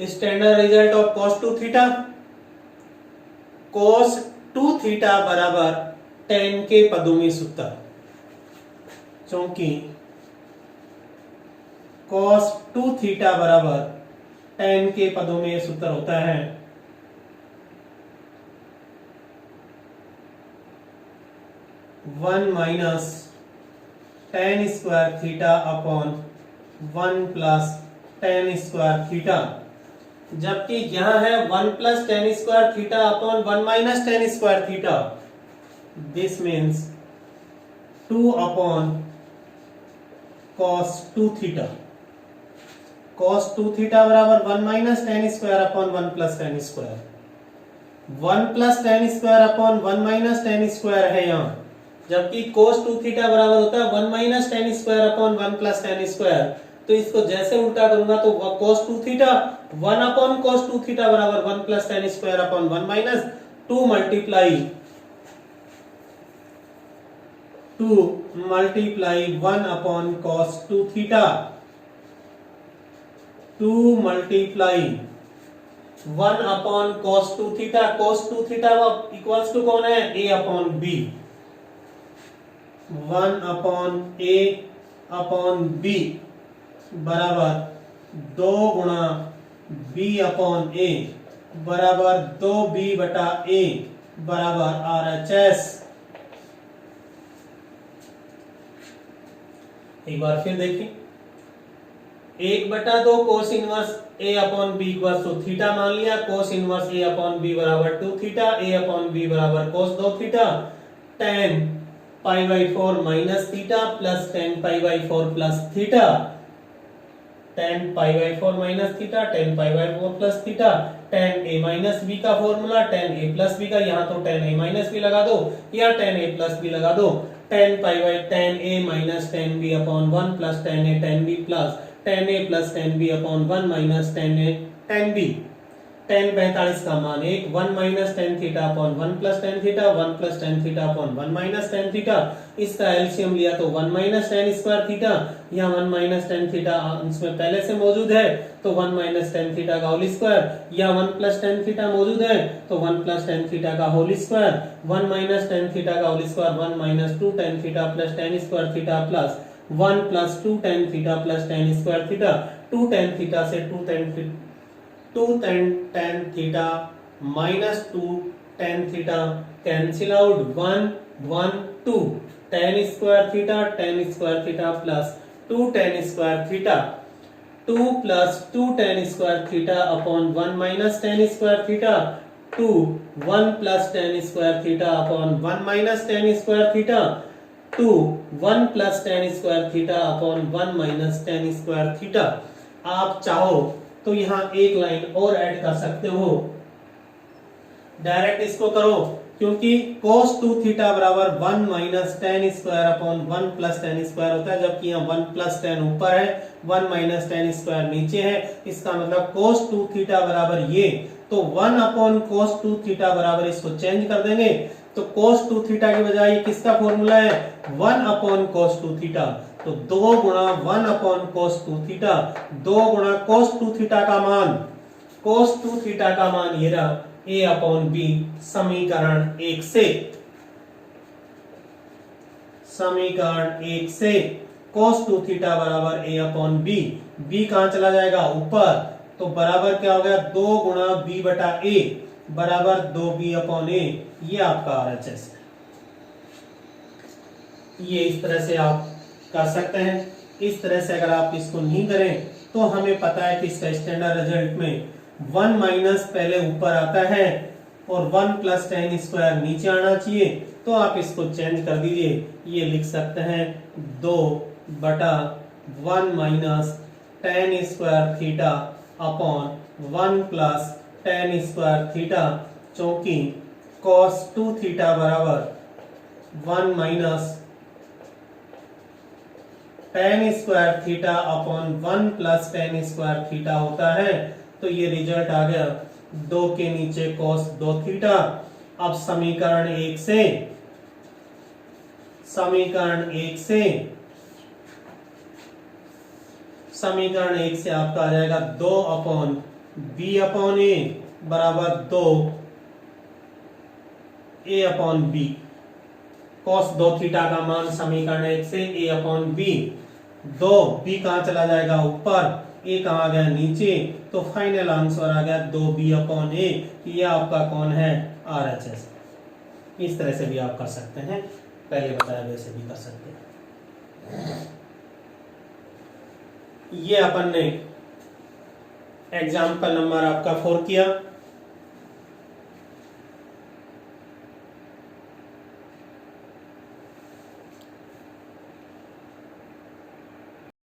Standard result of cos 2 theta, cos 2 theta बराबर tan के पदों में सूत्र, क्योंकि cos 2 थीटा बराबर tan के पदों में सूत्र होता है 1 minus tan square theta upon 1 plus tan square theta, जबकि यहां है 1 plus tan square theta upon 1 minus tan square theta. This means 2 upon cos 2 theta, cos 2 theta बराबर 1 minus tan square upon 1 plus tan square, 1 plus tan square upon 1 minus tan square है यहां, जबकि cos 2 थीटा बराबर होता है 1 minus tan square upon 1 plus tan square. तो इसको जैसे उल्टा करूंगा तो cos 2 theta 1 upon cos 2 theta बराबर 1 plus tan square upon 1 minus 2 multiply 1 upon cos 2 theta, 2 multiply 1 upon cos 2 theta, cos 2 theta equals to कौन है a upon b, 1 upon a upon b बराबर 2 गुणा b अपॉन a बराबर 2b बटा a बराबर RHS। एक बार फिर देखिए, 1/2 cos inverse a upon b equals to theta मान लिया, cos inverse a upon b बराबर 2 थीटा, a अपॉन b बराबर cos 2 theta, tan pi by 4 minus theta plus tan pi by 4 plus theta, tan pi by 4 minus theta, tan pi by 4 plus theta, tan a minus b का formula, tan a plus b का, यहाँ तो tan a माइनस b लगा दो या tan a प्लस b लगा दो, tan pi by tan a minus tan b upon 1 plus tan a tan b plus tan a plus tan b upon 1 minus tan a tan b। tan 45 का मान 1, 1 minus tan theta upon 1 plus tan theta, 1 plus tan theta upon 1 minus tan theta. इसका एलसीएम लिया तो 1 माइनस टेन स्क्वायर थीटा, यहाँ 1 माइनस टेन थीटा इसमें पहले से मौजूद है तो 1 माइनस टेन थीटा का होल स्क्वायर, या 1 प्लस टेन थीटा मौजूद है तो 1 प्लस टेन थीटा का whole square, 1 minus tan theta का whole square 1 minus 2 tan theta plus tan square theta plus 1 plus 2 tan theta plus tan square theta. 2 tan theta से 2 tan theta minus 2 tan theta cancel out, 1 1 2 tan square theta plus 2 tan square theta, 2 plus 2 tan square theta upon 1 minus tan square theta, 2 1 plus tan square theta upon 1 minus tan square theta, 2 1 plus tan square theta upon 1 minus tan square theta. आप चाहो तो यहाँ एक लाइन और ऐड कर सकते हो, डायरेक्ट इसको करो, क्योंकि cos 2 थीटा बराबर 1 minus tan square upon 1 plus tan square होता है, जबकि यहाँ 1 प्लस टेन ऊपर है 1 माइनस टेन स्क्वायर नीचे है। इसका मतलब cos 2 थीटा बराबर ये, तो 1 अपॉन cos 2 थीटा बराबर इसको चेंज कर देंगे, तो cos 2 थीटा की बजाय किसका फॉर्मूला है 1 अपॉन cos 2 थीटा, तो 2 गुणा 1 अपॉन cos 2 थीटा, 2 गुणा cos 2 थीटा का मान, cos 2 थीटा का मान ये रहा a अपॉन b, समीकरण 1 से, समीकरण 1 से cos 2 थीटा बराबर a अपॉन b, b कहां चला जाएगा ऊपर, तो बराबर क्या हो गया 2 गुणा b बटा a बराबर 2b अपॉन a, ये आपका RHS है। ये इस तरह से आप कर सकते हैं। इस तरह से अगर आप इसको नहीं करें तो हमें पता है कि इसका स्टैंडर्ड रिजल्ट में 1 माइनस पहले ऊपर आता है और 1 प्लस टेन स्क्वायर नीचे आना चाहिए, तो आप इसको चेंज कर दीजिए, ये लिख सकते हैं 2 बटा 1 minus tan square theta upon 1 plus tan square theta, चूंकि cos 2 थीटा बराबर 1 minus tan square theta upon 1 plus tan square theta होता है, तो ये रिजल्ट आ गया 2 के नीचे cos 2 थीटा। अब समीकरण 1 से, समीकरण 1 से, समीकरण 1 से आपका आ जाएगा 2 अपॉन b अपॉन a बराबर 2 a upon b, cos 2 theta का मान समीकरण 1 से a अपॉन b, 2 b कहां चला जाएगा ऊपर, a कहां आ गया नीचे, तो फाइनल आंसर आ गया 2b अपॉन a। ये आपका कौन है RHS। इस तरह से भी आप कर सकते हैं, पहले बताया वैसे भी कर सकते हैं। ये अपन ने एग्जाम्पल नंबर आपका 4 किया।